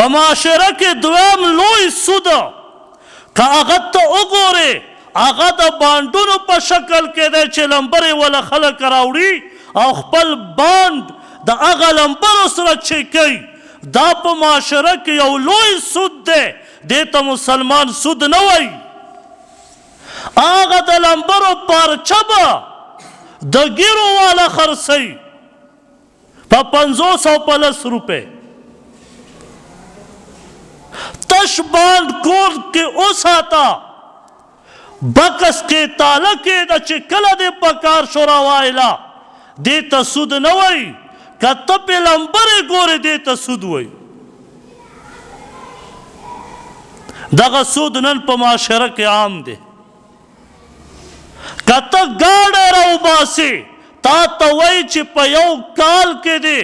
په معاشره کې دویم لوی سود که هغه ته وګورې هغه د بانډونو په شکل کې دی چې لمبرې وله خلک راوړي او خپل بانډ د هغه لمبرو سره چې کوي دا په معاشره کې یو لوی سود دی دې ته مسلمان سود نه وایي هغه د لمبرو پارچه به د ګیرو والا خرڅوي په 50 او په 10 روپۍ تش بانډ کور کې وساته بکس کې تاله کېده چې کله دې په کار شو راوایله دې ته سود نه وایي که ته پې لمبرې ګورې دې ته سود وایي دغه سود نن په معاشره کې عام دی که ته ګاډی راوباسې تا ته وایي چې په یو کال کې دی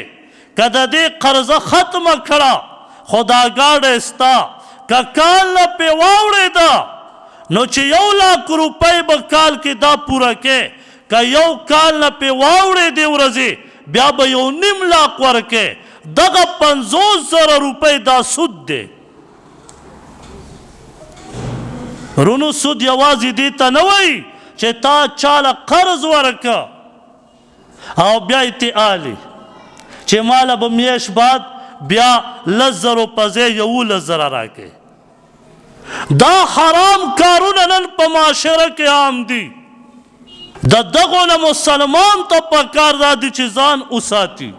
که د دې قرضه ختمه کړه خو دا ګاډی ستا که کال نه پې واوړېده نو چې 1,00,000 روپۍ به کال کې دا پوره کې که یو کال نه پې واوړېدې ورځې بیا به 1,50,000 ورکې دغه 50,000 روپۍ دا سود دی رونو سود یوازې دې ته نه وایي چې تا چاله قرض ورکه او بیا اتعالي چې ماله به میاشت بعد بیا 10,000 په ځای 11,000 راکې دا حرام کارونه نن په معاشره کې عام دي د دغو نه مسلمان ته پکار دا دي چې ځان وساتي